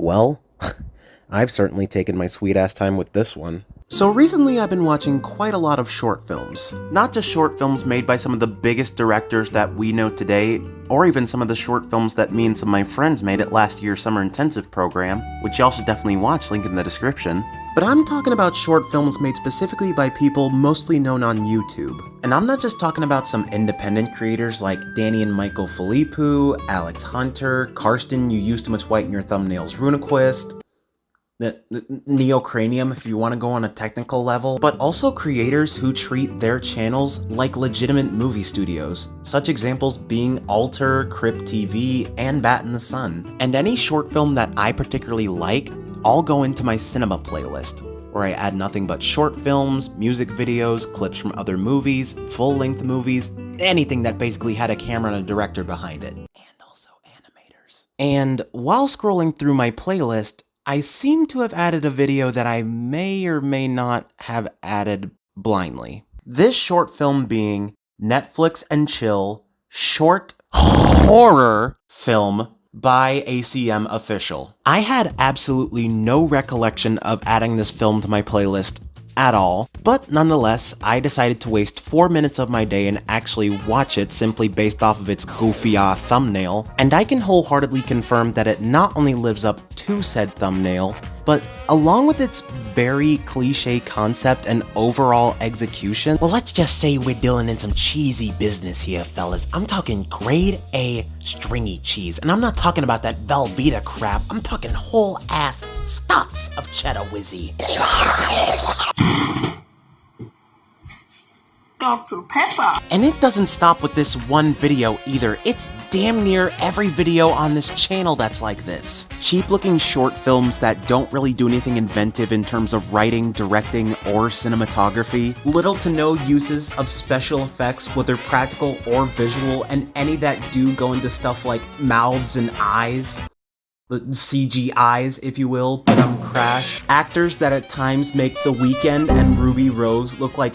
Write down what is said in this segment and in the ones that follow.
Well, I've certainly taken my sweet-ass time with this one. So recently I've been watching quite a lot of short films. Not just short films made by some of the biggest directors that we know today, or even some of the short films that me and some of my friends made at last year's summer intensive program, which y'all should definitely watch, link in the description. But I'm talking about short films made specifically by people mostly known on YouTube. And I'm not just talking about some independent creators like Danny and Michael Philippou, Alex Hunter, Karsten, You Use Too Much White in Your Thumbnails, Runequist, Neocranium if you want to go on a technical level, but also creators who treat their channels like legitimate movie studios, such examples being Alter, Crypt TV, and Bat in the Sun. And any short film that I particularly like, I'll go into my cinema playlist, where I add nothing but short films, music videos, clips from other movies, full-length movies, anything that basically had a camera and a director behind it. And also animators. And while scrolling through my playlist, I seem to have added a video that I may or may not have added blindly. This short film being Netflix and Chill short horror film by ACM Official. I had absolutely no recollection of adding this film to my playlist at all, but nonetheless, I decided to waste 4 minutes of my day and actually watch it simply based off of its goofy-ah thumbnail, and I can wholeheartedly confirm that it not only lives up to said thumbnail, but along with its very cliche concept and overall execution, well, let's just say we're dealing in some cheesy business here, fellas. I'm talking grade A stringy cheese, and I'm not talking about that Velveeta crap. I'm talking whole ass stocks of cheddar whizzy. Dr. Pepper. And it doesn't stop with this one video either. It's damn near every video on this channel that's like this. Cheap looking short films that don't really do anything inventive in terms of writing, directing, or cinematography. Little to no uses of special effects, whether practical or visual, and any that do go into stuff like mouths and eyes. The CG eyes, if you will, but crash. Actors that at times make The Weeknd and Ruby Rose look like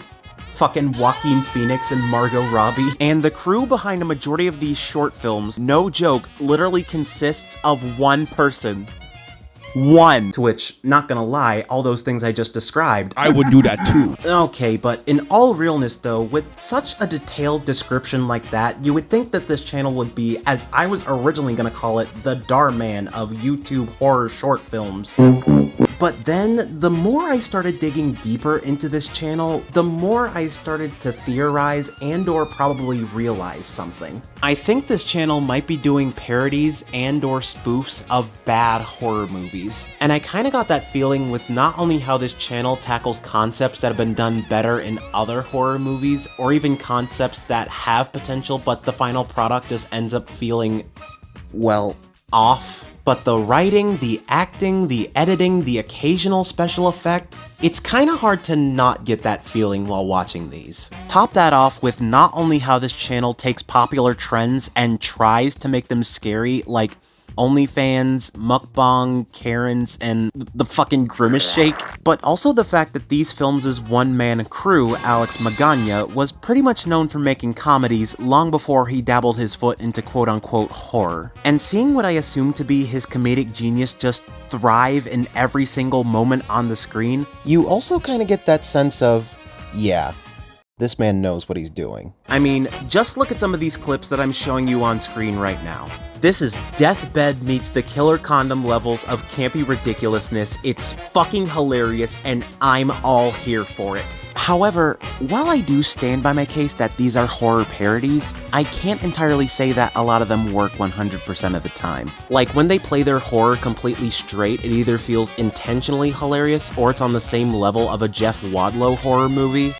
fucking Joaquin Phoenix and Margot Robbie. And the crew behind a majority of these short films, no joke, literally consists of one person. One. To which, not gonna lie, all those things I just described, I would do that too. Okay, but in all realness though, with such a detailed description like that, you would think that this channel would be, as I was originally gonna call it, the Darman of YouTube horror short films. But then, the more I started digging deeper into this channel, the more I started to theorize and or probably realize something. I think this channel might be doing parodies and or spoofs of bad horror movies. And I kinda got that feeling with not only how this channel tackles concepts that have been done better in other horror movies, or even concepts that have potential but the final product just ends up feeling, well, off. But the writing, the acting, the editing, the occasional special effect, it's kinda hard to not get that feeling while watching these. Top that off with not only how this channel takes popular trends and tries to make them scary, like OnlyFans, Mukbang, Karens, and the fucking Grimace Shake, but also the fact that these films' one-man crew, Alex Magana, was pretty much known for making comedies long before he dabbled his foot into quote-unquote horror. And seeing what I assume to be his comedic genius just thrive in every single moment on the screen, you also kind of get that sense of, yeah, this man knows what he's doing. I mean, just look at some of these clips that I'm showing you on screen right now. This is Deathbed meets the killer condom levels of campy ridiculousness. It's fucking hilarious, and I'm all here for it. However, while I do stand by my case that these are horror parodies, I can't entirely say that a lot of them work 100% of the time. Like, when they play their horror completely straight, it either feels intentionally hilarious, or it's on the same level of a Jeff Wadlow horror movie.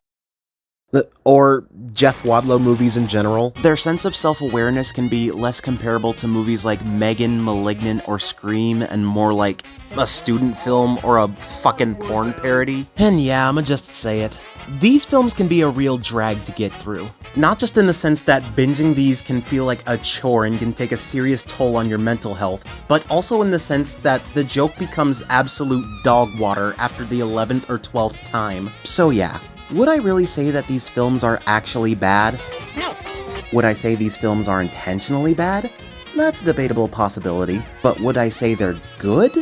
Or Jeff Wadlow movies in general. Their sense of self-awareness can be less comparable to movies like Megan, Malignant, or Scream, and more like a student film or a fucking porn parody. And yeah, I'ma just say it. These films can be a real drag to get through. Not just in the sense that binging these can feel like a chore and can take a serious toll on your mental health, but also in the sense that the joke becomes absolute dog water after the 11th or 12th time. So yeah. Would I really say that these films are actually bad? No. Would I say these films are intentionally bad? That's a debatable possibility. But would I say they're good?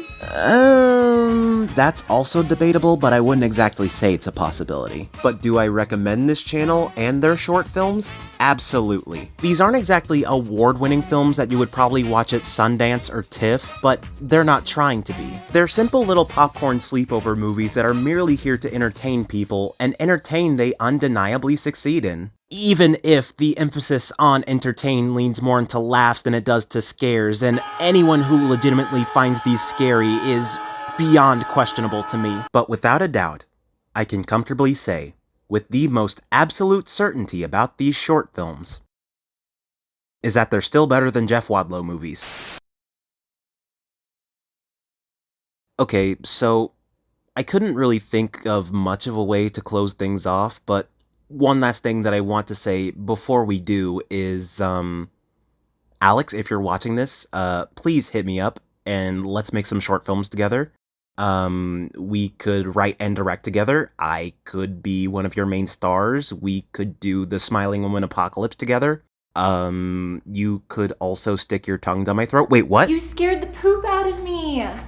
That's also debatable, but I wouldn't exactly say it's a possibility. But do I recommend this channel and their short films? Absolutely. These aren't exactly award-winning films that you would probably watch at Sundance or TIFF, but they're not trying to be. They're simple little popcorn sleepover movies that are merely here to entertain people, and entertain they undeniably succeed in. Even if the emphasis on entertain leans more into laughs than it does to scares, and anyone who legitimately finds these scary is beyond questionable to me. But without a doubt, I can comfortably say, with the most absolute certainty about these short films, is that they're still better than Jeff Wadlow movies. Okay, so I couldn't really think of much of a way to close things off, but one last thing that I want to say before we do is, Alex, if you're watching this, please hit me up and let's make some short films together. We could write and direct together. I could be one of your main stars. We could do the Smiling Woman Apocalypse together. You could also stick your tongue down my throat. Wait, what? You scared the poop out of me!